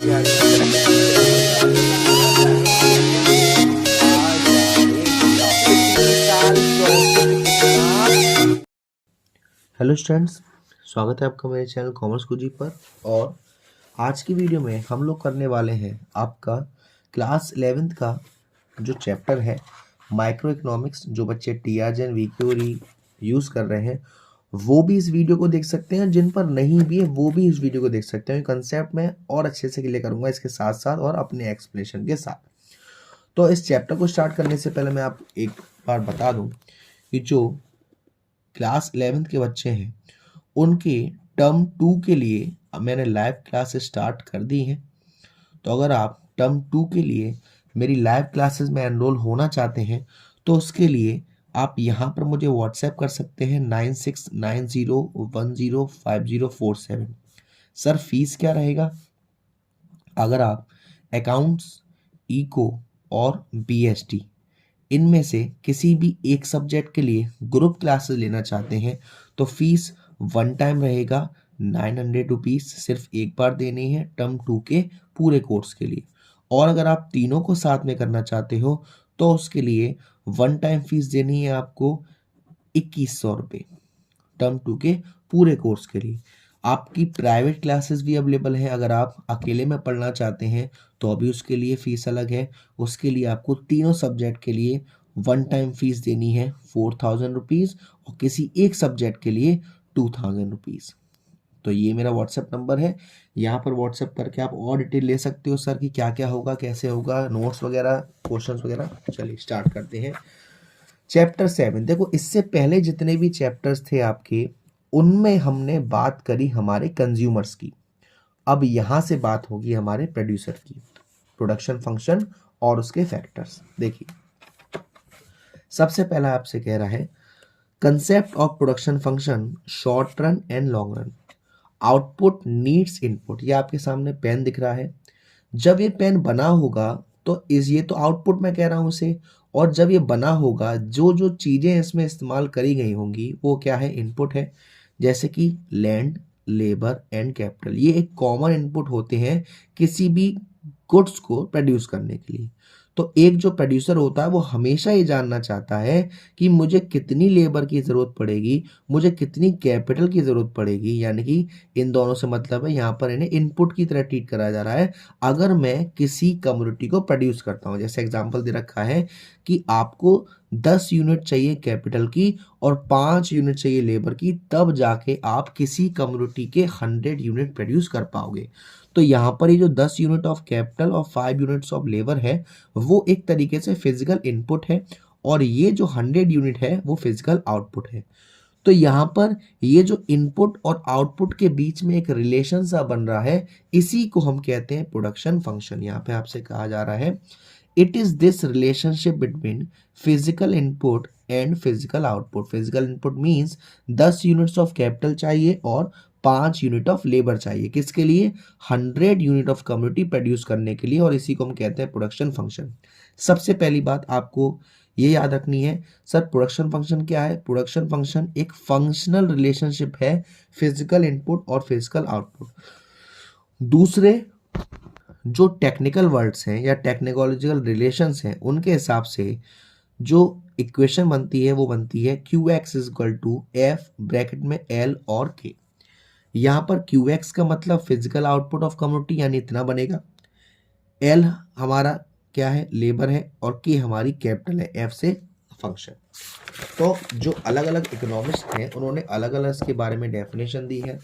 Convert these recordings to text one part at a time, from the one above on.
Hello students, स्वागत है आपका मेरे चैनल कॉमर्स गुरुजी पर। और आज की वीडियो में हम लोग करने वाले हैं आपका क्लास 11th का जो चैप्टर है माइक्रो इकोनॉमिक्स, जो बच्चे टीआरजेन वीक्यूरी यूज़ कर रहे हैं वो भी इस वीडियो को देख सकते हैं, जिन पर नहीं भी है वो भी इस वीडियो को देख सकते हैं। कंसेप्ट में और अच्छे से क्लियर करूँगा इसके साथ साथ और अपने एक्सप्लेनेशन के साथ। तो इस चैप्टर को स्टार्ट करने से पहले मैं आप एक बार बता दूँ कि जो क्लास 11th के बच्चे हैं उनके टर्म 2 के लिए मैंने लाइव क्लासेस स्टार्ट कर दी हैं। तो अगर आप टर्म 2 के लिए मेरी लाइव क्लासेस में एनरोल होना चाहते हैं तो उसके लिए आप यहाँ पर मुझे व्हाट्सएप कर सकते हैं 9690105047। सर फीस क्या रहेगा? अगर आप अकाउंट्स, इको और बीएसटी इनमें से किसी भी एक सब्जेक्ट के लिए ग्रुप क्लासेस लेना चाहते हैं तो फीस वन टाइम रहेगा 900 रुपीज़, सिर्फ एक बार देनी है टर्म 2 के पूरे कोर्स के लिए। और अगर आप तीनों को साथ में करना चाहते हो तो उसके लिए वन टाइम फीस देनी है आपको 2100 रुपये टर्म 2 के पूरे कोर्स के लिए। आपकी प्राइवेट क्लासेस भी अवेलेबल है। अगर आप अकेले में पढ़ना चाहते हैं तो अभी उसके लिए फ़ीस अलग है। उसके लिए आपको तीनों सब्जेक्ट के लिए वन टाइम फीस देनी है 4000 रुपीज़ और किसी एक सब्जेक्ट के लिए 2000 रुपीज़। तो ये मेरा व्हाट्सएप नंबर है, यहाँ पर व्हाट्सएप करके आप और डिटेल ले सकते हो सर कि क्या क्या होगा, कैसे होगा, नोट्स वगैरह, क्वेश्चंस वगैरह। चलिए स्टार्ट करते हैं। चैप्टर 7 देखो, इससे पहले जितने भी चैप्टर्स थे आपके उनमें हमने बात करी हमारे कंज्यूमर्स की। अब यहाँ से बात होगी हमारे प्रोड्यूसर की, प्रोडक्शन फंक्शन और उसके फैक्टर्स। देखिए सबसे पहला आपसे कह रहा है concept of production function, short run and long run. Output needs input. ये आपके सामने पेन दिख रहा है। जब ये पेन बना होगा तो ये तो आउटपुट मैं कह रहा हूँ इसे, और जब ये बना होगा जो जो चीज़ें इसमें इस्तेमाल करी गई होंगी वो क्या है? इनपुट है। जैसे कि लैंड, लेबर एंड कैपिटल, ये एक कॉमन इनपुट होते हैं किसी भी गुड्स को प्रोड्यूस करने के लिए। तो एक जो प्रोड्यूसर होता है वो हमेशा ये जानना चाहता है कि मुझे कितनी लेबर की ज़रूरत पड़ेगी, मुझे कितनी कैपिटल की ज़रूरत पड़ेगी। यानी कि इन दोनों से मतलब है यहाँ पर इन्हें इनपुट की तरह ट्रीट करा जा रहा है। अगर मैं किसी कम्युनिटी को प्रोड्यूस करता हूँ, जैसे एग्जांपल दे रखा है कि आपको 10 यूनिट चाहिए कैपिटल की और 5 यूनिट चाहिए लेबर की, तब जाके आप किसी कम्युनिटी के 100 यूनिट प्रोड्यूस कर पाओगे। तो यहाँ पर ये जो 10 यूनिट ऑफ कैपिटल और 5 यूनिट्स ऑफ लेबर है वो एक तरीके से फिजिकल इनपुट है और ये जो 100 यूनिट है वो फिजिकल आउटपुट है। तो यहाँ पर ये जो इनपुट और आउटपुट के बीच में एक रिलेशन सा बन रहा है, इसी को हम कहते हैं प्रोडक्शन फंक्शन। यहाँ पे आपसे कहा जा रहा है it is this relationship between physical input and physical output. Physical input means 10 units of capital चाहिए और 5 यूनिट ऑफ लेबर चाहिए, किसके लिए? 100 यूनिट ऑफ कम्युनिटी प्रोड्यूस करने के लिए, और इसी को हम कहते हैं प्रोडक्शन फंक्शन। सबसे पहली बात आपको ये याद रखनी है, सर प्रोडक्शन फंक्शन क्या है? प्रोडक्शन फंक्शन एक फंक्शनल रिलेशनशिप है फिजिकल इनपुट और फिजिकल आउटपुट। दूसरे जो टेक्निकल वर्ड्स हैं या टेक्नोलॉजिकल रिलेशंस हैं उनके हिसाब से जो इक्वेशन बनती है वो बनती है QX equal to F bracket में L और K। यहाँ पर QX का मतलब फिजिकल आउटपुट ऑफ कम्युनिटी यानी इतना बनेगा, L हमारा क्या है? लेबर है, और K हमारी कैपिटल है, F से फंक्शन। तो जो अलग अलग इकोनॉमिस्ट हैं उन्होंने अलग अलग इसके बारे में डेफिनेशन दी है।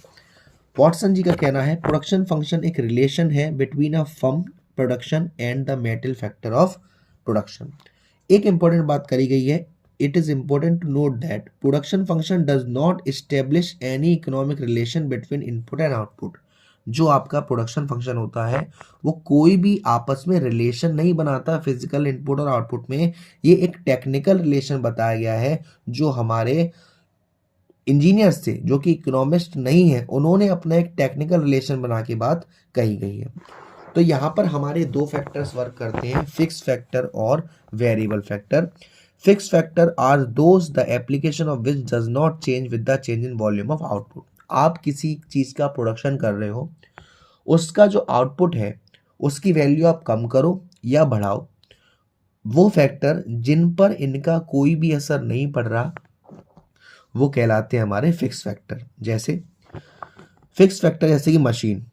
वॉटसन जी का कहना है प्रोडक्शन फंक्शन एक रिलेशन है between a firm production and the metal factor of production. एक इंपॉर्टेंट बात करी गई है, it is important to note that production function does not establish any economic relation between input and output. जो आपका production function होता है वो कोई भी आपस में रिलेशन नहीं बनाता फिजिकल इनपुट और आउटपुट में। ये एक टेक्निकल रिलेशन बताया गया है जो हमारे इंजीनियर्स थे, जो कि इकोनॉमिस्ट नहीं है, उन्होंने अपना एक टेक्निकल रिलेशन बना के बात कही गई है। तो यहाँ पर हमारे दो फैक्टर्स वर्क करते हैं, फिक्स फैक्टर और variable factor. Fix factor are those the application of which does not change with the change in volume of output. आप किसी चीज़ का प्रोडक्शन कर रहे हो, उसका जो आउटपुट है उसकी वैल्यू आप कम करो या बढ़ाओ, वो फैक्टर जिन पर इनका कोई भी असर नहीं पड़ रहा वो कहलाते हैं हमारे फिक्स फैक्टर। जैसे फिक्स फैक्टर जैसे कि मशीन,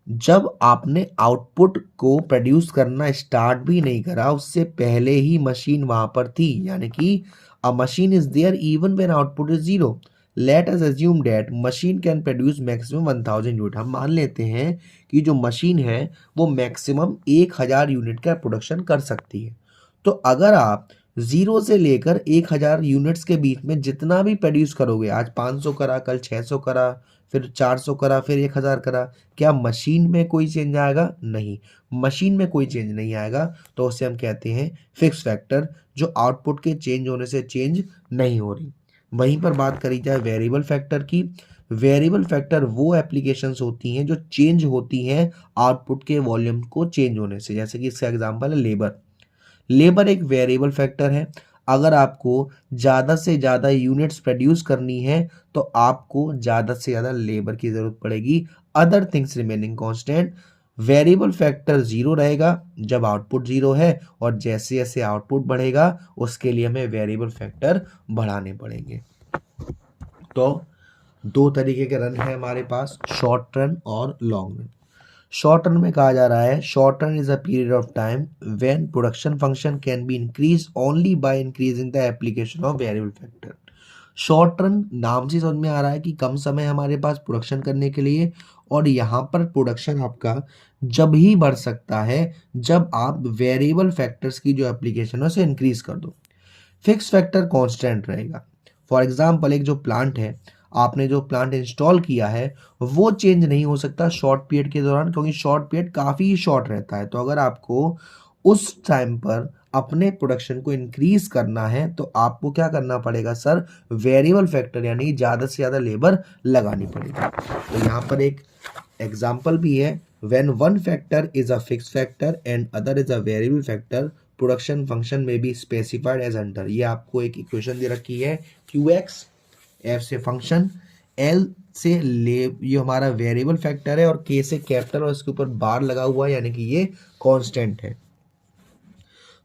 जब आपने आउटपुट को प्रोड्यूस करना स्टार्ट भी नहीं करा उससे पहले ही मशीन वहां पर थी, यानी कि a machine is there even when output is zero. Let us assume that machine can produce maximum 1000 unit. हम मान लेते हैं कि जो मशीन है वो मैक्सिमम 1000 यूनिट का प्रोडक्शन कर सकती है। तो अगर आप 0 से लेकर 1000 यूनिट्स के बीच में जितना भी प्रोड्यूस करोगे, आज 500 करा, कल 600 करा, फिर 400 करा, फिर 1000 करा, क्या मशीन में कोई चेंज आएगा? नहीं, मशीन में कोई चेंज नहीं आएगा। तो उसे हम कहते हैं फिक्स फैक्टर, जो आउटपुट के चेंज होने से चेंज नहीं हो रही। वहीं पर बात करी जाए वेरिएबल फैक्टर की, वेरिएबल फैक्टर वो एप्लीकेशंस होती हैं जो चेंज होती हैं आउटपुट के वॉल्यूम को चेंज होने से। जैसे कि इसका एग्जांपल है लेबर। लेबर एक वेरिएबल फैक्टर है। अगर आपको ज़्यादा से ज़्यादा यूनिट्स प्रोड्यूस करनी है तो आपको ज़्यादा से ज़्यादा लेबर की ज़रूरत पड़ेगी। Other things remaining constant, variable factor 0 रहेगा जब आउटपुट 0 है, और जैसे जैसे आउटपुट बढ़ेगा उसके लिए हमें वेरिएबल फैक्टर बढ़ाने पड़ेंगे। तो दो तरीके के रन है हमारे पास, शॉर्ट रन और लॉन्ग रन। शॉर्ट रन में कहा जा रहा है short run is a period of time when production function can be increase only by increasing the application of variable factor. Short run नाम से समझ में आ रहा है कि कम समय हमारे पास प्रोडक्शन करने के लिए, और यहाँ पर प्रोडक्शन आपका जब ही बढ़ सकता है जब आप वेरिएबल फैक्टर्स की जो एप्लीकेशन है उसे इंक्रीज कर दो। फिक्स फैक्टर कांस्टेंट रहेगा। फॉर एग्जांपल एक जो प्लांट है, आपने जो प्लांट इंस्टॉल किया है वो चेंज नहीं हो सकता शॉर्ट पीरियड के दौरान, क्योंकि शॉर्ट पीरियड काफ़ी शॉर्ट रहता है। तो अगर आपको उस टाइम पर अपने प्रोडक्शन को इंक्रीज करना है तो आपको क्या करना पड़ेगा सर? वेरिएबल फैक्टर यानी ज़्यादा से ज़्यादा लेबर लगानी पड़ेगी। तो यहाँ पर एक एग्जाम्पल भी है, when one factor is a fix factor and other is a variable factor production function में बी स्पेसिफाइड एज अंडर। ये आपको एक इक्वेशन दे रखी है, क्यू एक्स, एफ से फंक्शन, एल से ले ये हमारा वेरिएबल फैक्टर है, और के से कैपिटल और इसके ऊपर बार लगा हुआ है, यानी कि ये कांस्टेंट है।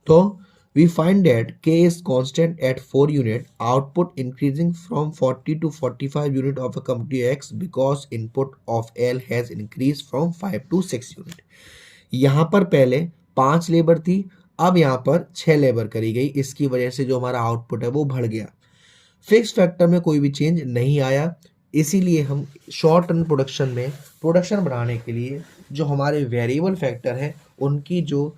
तो we find that K is constant at 4 unit, output increasing from 40 to 45 unit of a company X because input of L has increased from 5 to 6 unit। यहाँ पर पहले 5 लेबर थी, अब यहाँ पर 6 लेबर करी गई, इसकी वजह से जो हमारा आउटपुट है वो बढ़ गया। फिक्स फैक्टर में कोई भी चेंज नहीं आया, इसीलिए हम शॉर्ट रन प्रोडक्शन में प्रोडक्शन बढ़ाने के लिए जो हमारे वेरिएबल फैक्टर है उनकी जो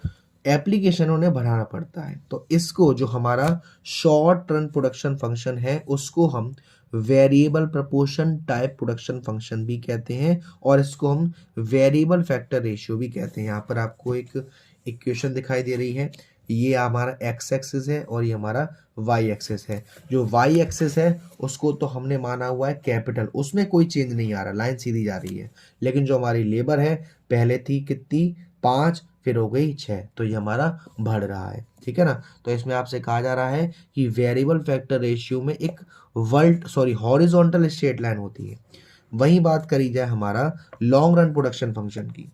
एप्लीकेशन उन्हें बढ़ाना पड़ता है। तो इसको जो हमारा शॉर्ट रन प्रोडक्शन फंक्शन है उसको हम variable proportion type production function भी कहते हैं, और इसको हम वेरिएबल फैक्टर रेशियो भी कहते हैं। यहाँ पर आपको एक इक्वेशन दिखाई दे रही है, ये हमारा एक्स एक्सिस है और ये हमारा वाई एक्सिस है। जो वाई एक्सिस है उसको तो हमने माना हुआ है कैपिटल, उसमें कोई चेंज नहीं आ रहा, लाइन सीधी जा रही है। लेकिन जो हमारी लेबर है पहले थी कितनी? 5, फिर हो गई 6, तो ये हमारा बढ़ रहा है, ठीक है ना। तो इसमें आपसे कहा जा रहा है कि वेरिएबल फैक्टर रेशियो में एक हॉरिजॉन्टल स्ट्रेट लाइन होती है। वहीं बात करी जाए हमारा लॉन्ग रन प्रोडक्शन फंक्शन की,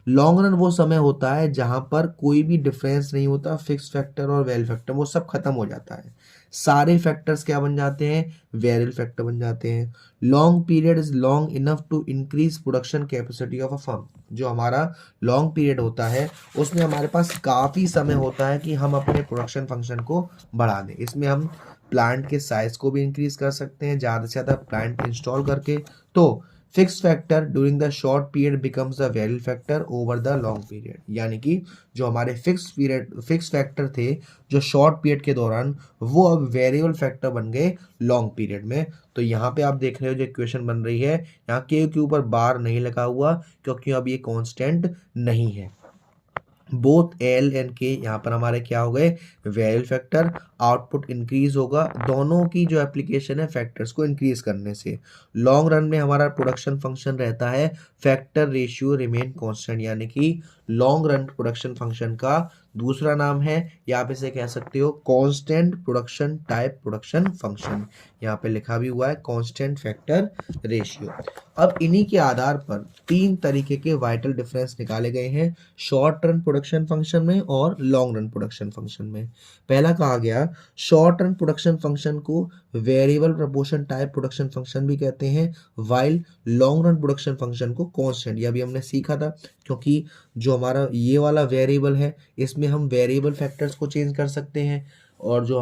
लॉन्ग रन वो समय होता है जहां पर कोई भी डिफरेंस नहीं होता फिक्स फैक्टर और वेरिएबल फैक्टर, वो सब खत्म हो जाता है। सारे फैक्टर्स क्या बन जाते हैं? वेरिएबल फैक्टर बन जाते हैं। Long period is long enough to increase production capacity of a firm. जो हमारा लॉन्ग पीरियड होता है उसमें हमारे पास काफ़ी समय होता है कि हम अपने प्रोडक्शन फंक्शन को बढ़ा दें। इसमें हम प्लांट के साइज को भी इंक्रीज कर सकते हैं ज़्यादा से ज़्यादा प्लांट इंस्टॉल करके। तो fix factor during the short period becomes the variable factor over the long period, यानी कि जो हमारे फिक्स फैक्टर थे जो शॉर्ट पीरियड के दौरान, वो अब वेरिएबल फैक्टर बन गए लॉन्ग पीरियड में। तो यहाँ पे आप देख रहे हो जो इक्वेशन बन रही है, यहाँ के ऊपर बार नहीं लगा हुआ क्योंकि अब ये कांस्टेंट नहीं है। बोथ एल एंड के यहाँ पर हमारे क्या हो गए? Variable factor. आउटपुट इंक्रीज होगा दोनों की जो एप्लीकेशन है फैक्टर्स को इंक्रीज करने से। लॉन्ग रन में हमारा प्रोडक्शन फंक्शन रहता है फैक्टर रेशियो रिमेन कांस्टेंट, यानी कि लॉन्ग रन प्रोडक्शन फंक्शन का दूसरा नाम है, या आप इसे कह सकते हो constant production type production function. यहाँ पे लिखा भी हुआ है कांस्टेंट फैक्टर रेशियो। अब इन्हीं के आधार पर तीन तरीके के वाइटल डिफरेंस निकाले गए हैं शॉर्ट रन प्रोडक्शन फंक्शन में और लॉन्ग रन प्रोडक्शन फंक्शन में। पहला कहा गया शॉर्ट रन प्रोडक्शन फंक्शन को variable proportion type production function भी कहते हैं, while long run production function को कांस्टेंट, ये अभी हमने सीखा था, क्योंकि जो हमारा ये वाला वेरिएबल है इसमें हम वेरिएबल फैक्टर्स को चेंज कर सकते हैं, और जो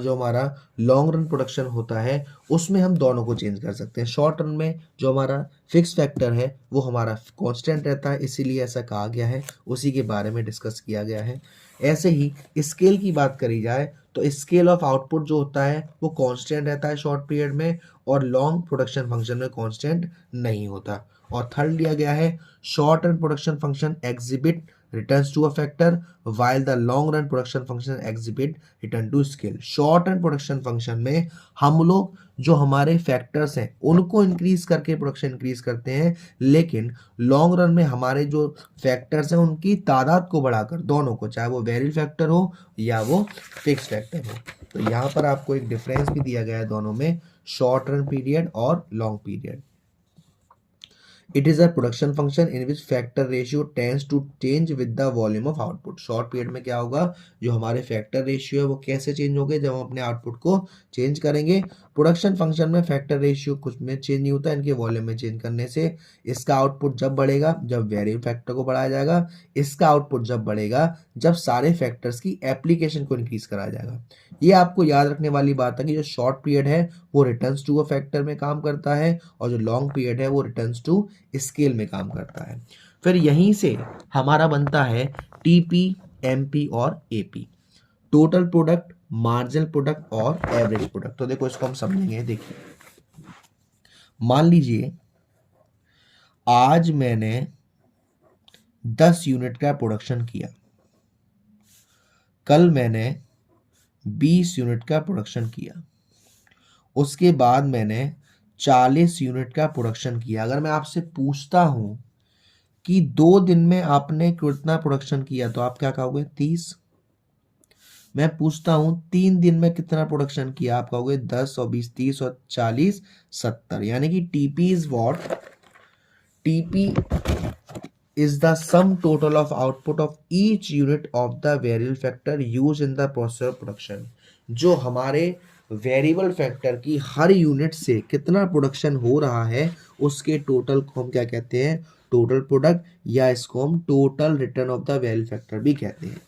हमारा लॉन्ग रन प्रोडक्शन होता है उसमें हम दोनों को चेंज कर सकते हैं। शॉर्ट रन में जो हमारा फिक्स फैक्टर है वो हमारा कांस्टेंट रहता है, इसीलिए ऐसा कहा गया है, उसी के बारे में डिस्कस किया गया है। ऐसे ही स्केल की बात करी जाए तो स्केल ऑफ आउटपुट जो होता है वो कांस्टेंट रहता है शॉर्ट पीरियड में, और लॉन्ग प्रोडक्शन फंक्शन में कांस्टेंट नहीं होता। और थर्ड लिया गया है short run production function exhibit returns to a factor while the long run production function exhibit return to scale। short run production function में हम लोग जो हमारे फैक्टर्स हैं उनको इंक्रीज करके प्रोडक्शन इंक्रीज करते हैं, लेकिन लॉन्ग रन में हमारे जो फैक्टर्स हैं उनकी तादाद को बढ़ाकर, दोनों को, चाहे वो वेरिएबल फैक्टर हो या वो फिक्स फैक्टर हो। तो यहाँ पर आपको एक डिफरेंस भी दिया गया है दोनों में, शॉर्ट रन पीरियड और long period. It is a production function in which factor ratio tends to change with the volume of output। Short period में क्या होगा, जो हमारे फैक्टर रेशियो है वो कैसे चेंज होंगे, जब हम अपने आउटपुट को चेंज करेंगे। प्रोडक्शन फंक्शन में फैक्टर रेशियो कुछ में चेंज नहीं होता, इनके वॉल्यूम में चेंज करने से इसका आउटपुट जब बढ़ेगा जब वेरिएबल फैक्टर को बढ़ाया जाएगा, इसका आउटपुट जब बढ़ेगा जब सारे फैक्टर्स की एप्लीकेशन को इंक्रीज कराया जाएगा। ये आपको याद रखने वाली बात है कि जो शॉर्ट पीरियड है वो रिटर्न्स टू अ फैक्टर में काम करता है, और जो लॉन्ग पीरियड है वो रिटर्न्स टू स्केल में काम करता है। फिर यहीं से हमारा बनता है टीपी, एमपी और AP, total product, marginal product और एवरेज प्रोडक्ट। तो देखो इसको हम समझेंगे। देखिए, मान लीजिए आज मैंने 10 यूनिट का प्रोडक्शन किया, कल मैंने 20 यूनिट का प्रोडक्शन किया, उसके बाद मैंने 40 यूनिट का प्रोडक्शन किया। अगर मैं आपसे पूछता हूं कि 2 दिन में आपने कितना प्रोडक्शन किया तो आप क्या कहोगे, 30। मैं पूछता हूं 3 दिन में कितना प्रोडक्शन किया, आप कहोगे 10 और 20 30 और 40 70। यानी कि TP is what, TP is the sum total of output of each unit of the variable factor used in the process of production। जो हमारे वेरिएबल फैक्टर की हर यूनिट से कितना प्रोडक्शन हो रहा है उसके टोटल को हम क्या कहते हैं, टोटल प्रोडक्ट, या इसको हम total return of the variable factor भी कहते हैं।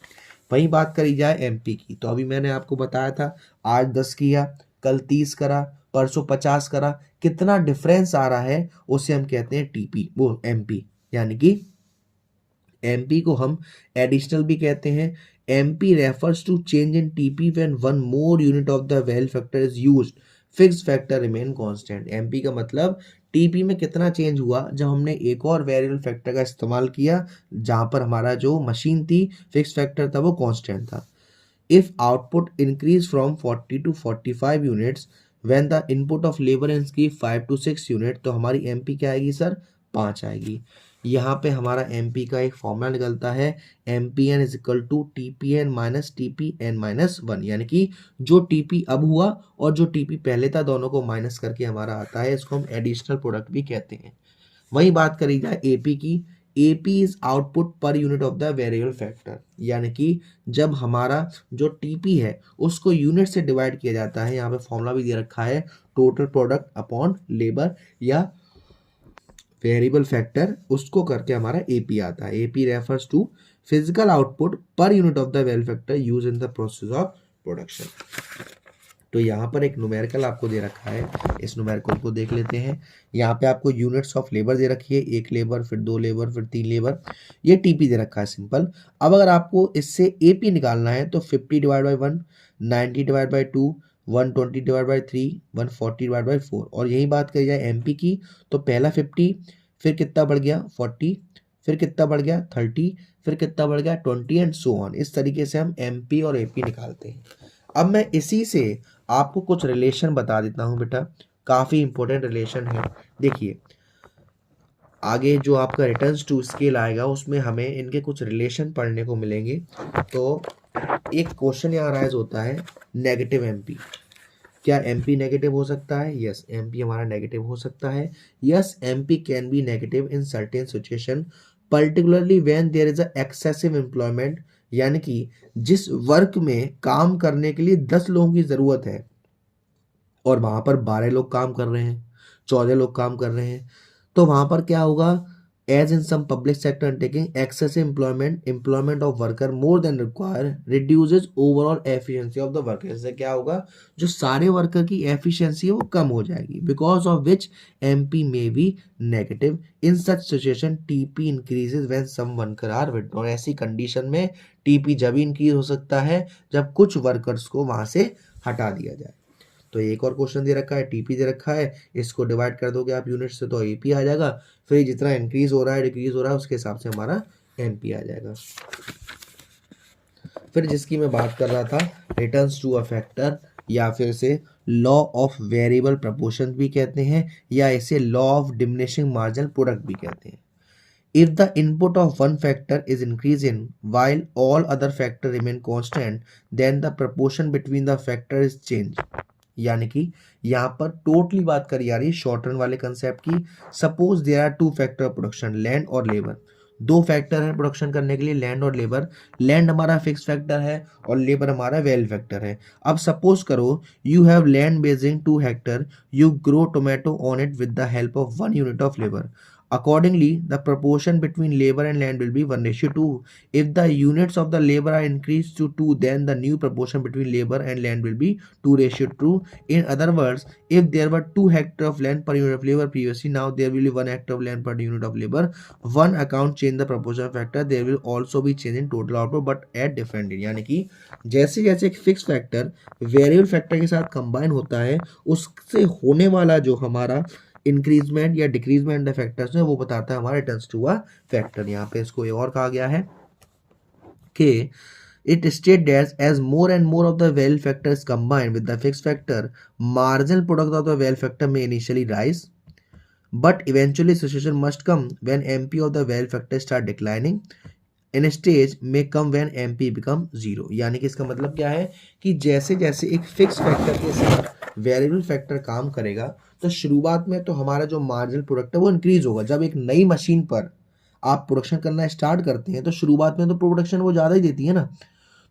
वही बात करी जाए एमपी की, तो अभी मैंने आपको बताया था आज 10 किया, कल 30 करा, परसों 50 करा, कितना डिफरेंस आ रहा है उसे हम कहते हैं टीपी, वो एमपी। यानी कि एमपी को हम एडिशनल भी कहते हैं। MP refers to change in TP when one more unit of the variable factor is used, fix factor remain constant. MP का मतलब टीपी में कितना चेंज हुआ जब हमने एक और वेरिएबल फैक्टर का इस्तेमाल किया, जहां पर हमारा जो मशीन थी फिक्स फैक्टर था वो कांस्टेंट था। If output increase from 40 to 45 units when the input of labour increase 5 to 6 unit, तो हमारी एमपी क्या आएगी सर, 5 आएगी। यहाँ पे हमारा एमपी का एक फॉर्मूला निकलता है, MPN is equal to TPN minus TPN minus 1। यानी कि जो टीपी अब हुआ और जो टीपी पहले था दोनों को माइनस करके हमारा आता है, इसको हम एडिशनल प्रोडक्ट भी कहते हैं। वही बात करी जाए एपी की, AP is output per unit of the variable factor. यानी कि जब हमारा जो टीपी है उसको यूनिट से डिवाइड किया जाता है, यहाँ पे फॉर्मूला भी दे रखा है, टोटल प्रोडक्ट अपॉन लेबर या वेरिएबल फैक्टर, उसको करके हमारा एपी आता है। AP refers to physical output per unit of the variable factor use in the process of production. तो यहाँ पर एक न्यूमेरिकल आपको दे रखा है, इस न्यूमेरिकल को देख लेते हैं। यहाँ पे आपको यूनिट्स ऑफ लेबर दे रखी है, 1 लेबर, फिर 2 लेबर, फिर 3 लेबर, ये टीपी दे रखा है सिंपल। अब अगर आपको इससे एपी निकालना है तो 50 divide by 1, 90 divide by 2, 120 divide by 3, 140 divide by 4। और यही बात करी जाए एमपी की, तो पहला 50, फिर कितना बढ़ गया 40, फिर कितना बढ़ गया 30, फिर कितना बढ़ गया 20 एंड सो ऑन। इस तरीके से हम एमपी और एपी निकालते हैं। अब मैं इसी से आपको कुछ रिलेशन बता देता हूं बेटा, काफ़ी इंपॉर्टेंट रिलेशन है। देखिए, आगे जो आपका रिटर्न्स टू स्केल आएगा उसमें हमें इनके कुछ रिलेशन पढ़ने को मिलेंगे। तो एक क्वेश्चन यहाँ राइज होता है, नेगेटिव एमपी, क्या एमपी नेगेटिव हो सकता है? यस, एमपी हमारा नेगेटिव हो सकता है। Yes, MP can be negative in certain situation, particularly when there is a excessive employment, यानी कि जिस वर्क में काम करने के लिए 10 लोगों की ज़रूरत है और वहाँ पर 12 लोग काम कर रहे हैं, 14 लोग काम कर रहे हैं, तो वहाँ पर क्या होगा? As in some public sector undertaking, excessive employment of worker more than require reduces overall efficiency of the worker. इससे क्या होगा? जो सारे वर्कर की एफिशिएंसी है वो कम हो जाएगी, because of which MP may be negative. In such situation TP increases when some worker are withdrawn. ऐसी कंडीशन में टीपी जब इंक्रीज हो सकता है जब कुछ वर्कर्स को वहां से हटा दिया जाए। तो एक और क्वेश्चन दे रखा है, टीपी दे रखा है, इसको डिवाइड कर दोगे आप यूनिट से तो एपी आ जाएगा, फिर जितना इंक्रीज हो रहा है डिक्रीज हो रहा है उसके हिसाब से हमारा एमपी आ जाएगा। फिर जिसकी मैं बात कर रहा था, रिटर्न्स टू अ फैक्टर, या फिर से लॉ ऑफ वेरिएबल प्रपोर्शन भी कहते हैं, या इसे law of diminishing marginal product भी कहते हैं। If the input of one factor is increasing while all other factor remain constant, then the proportion between the factor is change। यानी कि यहाँ पर टोटली बात करी जा रही है शॉर्ट रन वाले कंसेप्ट की। Suppose there are two factor production, land और लेबर। दो फैक्टर है प्रोडक्शन करने के लिए, लैंड और लेबर। लैंड हमारा फिक्स फैक्टर है और लेबर हमारा वेल फैक्टर है। अब सपोज करो you have land basin 2 Hector, you grow tomato on it with the help of 1 unit of labour. Accordingly, the proportion between labor and land will be 1:2. If the units of the labor are increased to 2, then the new proportion between labor and land will be 2:2. In other words, if there were 2 hectares of land per unit of labor previously, now there will be 1 hectare of land per unit of labor. One account change the proportion factor, there will also be change in total output but at different rate। यानी कि जैसे जैसे एक fix factor variable factor के साथ combine होता है, उससे होने वाला जो हमारा इंक्रीजमेंट या डिक्रीजमेंट फैक्टर्स है वो बताता है हमारा रिटर्न्स टू अ फैक्टर। यहाँ पे इसको और कहा गया है कि it stated that as more and more of the value factors combined with the fixed factor, marginal product of the value factor may initially rise, but eventually situation must come when MP of the value factor start declining। In stage में come when MP become 0। यानी कि इसका मतलब क्या है कि जैसे जैसे एक फिक्स फैक्टर के साथ वेरिएबल फैक्टर काम करेगा तो शुरुआत में तो हमारा जो मार्जिनल प्रोडक्ट है वो इंक्रीज होगा। जब एक नई मशीन पर आप प्रोडक्शन करना स्टार्ट करते हैं तो शुरुआत में तो प्रोडक्शन वो ज़्यादा ही देती है ना,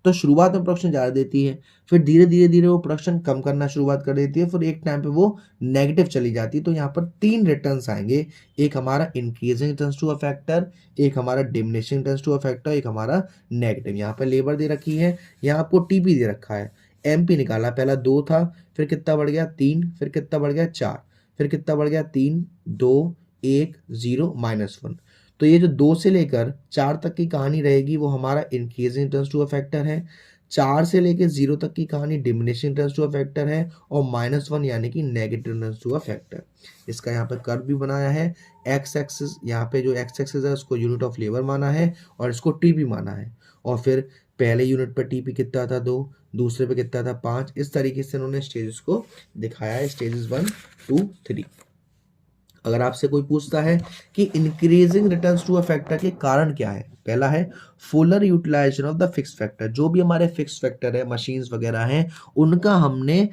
तो शुरुआत में प्रोडक्शन ज़्यादा देती है, फिर धीरे धीरे धीरे वो प्रोडक्शन कम करना शुरुआत कर देती है, फिर एक टाइम पे वो नेगेटिव चली जाती है। तो यहाँ पर 3 रिटर्न्स आएंगे, एक हमारा increasing returns to a factor, एक हमारा diminishing returns to a factor, एक हमारा नेगेटिव। यहाँ पर लेबर दे रखी है, यहाँ आपको टीपी दे रखा है, एमपी निकाला, पहला 2 था, फिर कितना बढ़ गया 3, फिर कितना बढ़ गया 4, फिर कितना बढ़ गया 3 2 1 0 -1। तो ये जो 2 से लेकर 4 तक की कहानी रहेगी वो हमारा increasing returns to a factor है, 4 से लेकर 0 तक की कहानी diminishing returns to a factor है, और -1 यानी कि negative returns to a factor. इसका यहाँ पे कर्व भी बनाया है, एक्स एक्सिस, यहाँ पे जो एक्स एक्सिस है उसको यूनिट ऑफ लेबर माना है और इसको टीपी माना है, और फिर पहले यूनिट पर टीपी कितना था 2, दूसरे पे कितना था 5। इस तरीके से उन्होंने स्टेजेस को दिखाया है, स्टेजेस 1 2 3। अगर आपसे कोई पूछता है कि increasing returns to a factor के कारण क्या है, पहला है fuller utilisation of the fix factor. जो भी हमारे फिक्स फैक्टर है, मशीन्स वगैरह हैं, उनका हमने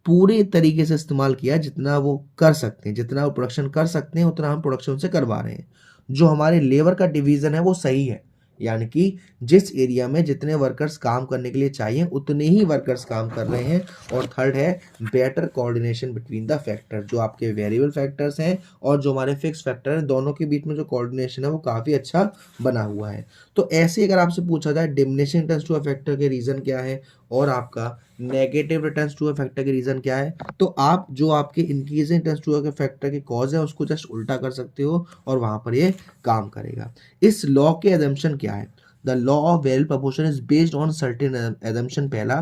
पूरे तरीके से इस्तेमाल किया, जितना वो कर सकते हैं, जितना वो प्रोडक्शन कर सकते हैं उतना हम प्रोडक्शन से करवा रहे हैं। जो हमारे लेबर का डिवीजन है वो सही है, यानी कि जिस एरिया में जितने वर्कर्स काम करने के लिए चाहिए उतने ही वर्कर्स काम कर रहे हैं। और थर्ड है better coordination between the factor, जो आपके वेरिएबल फैक्टर्स हैं और जो हमारे फिक्स फैक्टर हैं, दोनों के बीच में जो कोऑर्डिनेशन है वो काफ़ी अच्छा बना हुआ है। तो ऐसे अगर आपसे पूछा जाए diminishing returns to a factor के रीज़न क्या है और आपका negative returns to a factor के रीज़न क्या है, तो आप जो आपके increasing returns to a factor के कॉज है उसको जस्ट उल्टा कर सकते हो और वहाँ पर ये काम करेगा। इस लॉ के एजम्पशन क्या है? The law of variable proportion is based on certain assumption. पहला,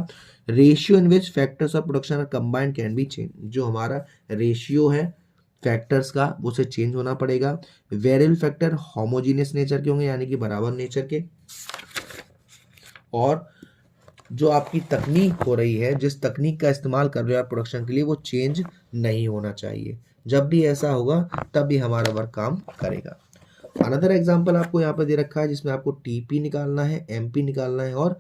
ratio in which factors of production are combined can be change. जो हमारा रेशियो है फैक्टर्स का वो से चेंज होना पड़ेगा। वेरिएबल फैक्टर होमोजीनियस नेचर के होंगे, यानी कि बराबर नेचर के, और जो आपकी तकनीक हो रही है, जिस तकनीक का इस्तेमाल कर रहे हो आप प्रोडक्शन के लिए, वो चेंज नहीं होना चाहिए। जब भी ऐसा होगा तब भी हमारा वर्क काम करेगा। अनदर एग्जांपल आपको यहाँ पर दे रखा है जिसमें आपको टीपी निकालना है, एमपी निकालना है और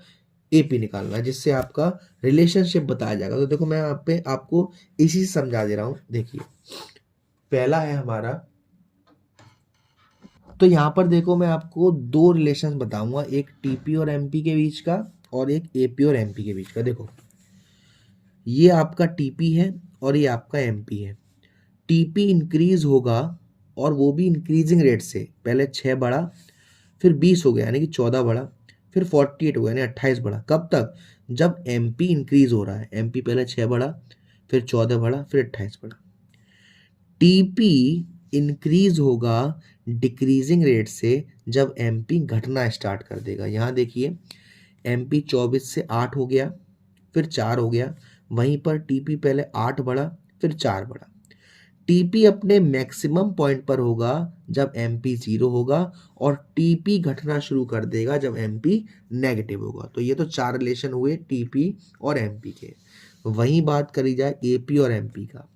एपी निकालना है, जिससे आपका रिलेशनशिप बताया जाएगा। तो देखो मैं यहाँ पे आपको इसी से समझा दे रहा हूँ। देखिए पहला है हमारा, तो यहाँ पर देखो मैं आपको दो रिलेशन बताऊंगा, एक टीपी और एमपी के बीच का और एक एपी और एमपी के बीच का। देखो ये आपका टीपी है और ये आपका एमपी है। टीपी इंक्रीज होगा और वो भी इंक्रीजिंग रेट से, पहले 6 बढ़ा, फिर 20 हो गया यानी कि 14 बढ़ा, फिर 48 हो गया यानी 28 बढ़ा। कब तक? जब एमपी इंक्रीज हो रहा है। एमपी पहले 6 बढ़ा, फिर 14 बढ़ा, फिर 28 बढ़ा। टीपी इंक्रीज होगा डिक्रीजिंग रेट से जब एमपी घटना स्टार्ट कर देगा। यहाँ देखिए एमपी 24 से 8 हो गया, फिर 4 हो गया, वहीं पर टीपी पहले 8 बढ़ा, फिर 4 बढ़ा। टीपी अपने मैक्सिमम पॉइंट पर होगा जब एमपी 0 होगा और टीपी घटना शुरू कर देगा जब एमपी नेगेटिव होगा। तो ये तो 4 रिलेशन हुए टीपी और एमपी के। वहीं बात करी जाए एपी और एमपी का,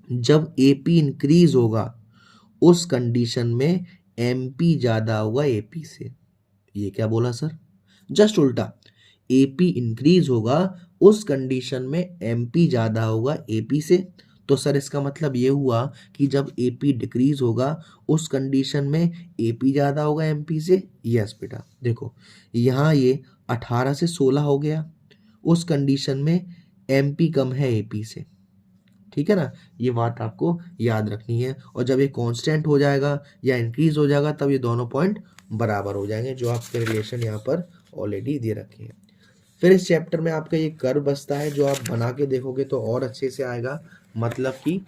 जब एपी इंक्रीज होगा उस कंडीशन में एमपी ज्यादा होगा एपी से। ये क्या बोला सर? जस्ट उल्टा, एपी इंक्रीज होगा उस कंडीशन में एमपी ज्यादा होगा एपी से। तो सर इसका मतलब ये हुआ कि जब एपी डिक्रीज होगा उस कंडीशन में एपी ज्यादा होगा एमपी से। यस बेटा, देखो यहाँ ये 18 से 16 हो गया, उस कंडीशन में एमपी कम है एपी से। ठीक है ना, ये बात आपको याद रखनी है। और जब ये कांस्टेंट हो जाएगा या इंक्रीज हो जाएगा तब ये दोनों पॉइंट बराबर हो जाएंगे, जो आपके रिलेशन यहाँ पर ऑलरेडी दे रखे हैं। फिर इस चैप्टर में आपका ये कर्व बचता है, जो आप बना के देखोगे तो और अच्छे से आएगा। मतलब कि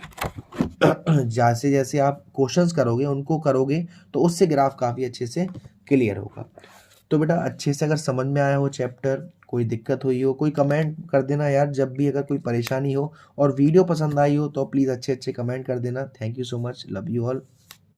जैसे जैसे आप क्वेश्चंस करोगे उनको करोगे तो उससे ग्राफ काफ़ी अच्छे से क्लियर होगा। तो बेटा अच्छे से अगर समझ में आया हो चैप्टर, कोई दिक्कत हुई हो, कोई कमेंट कर देना यार। जब भी अगर कोई परेशानी हो और वीडियो पसंद आई हो तो प्लीज़ अच्छे अच्छे कमेंट कर देना। Thank you so much, love you all.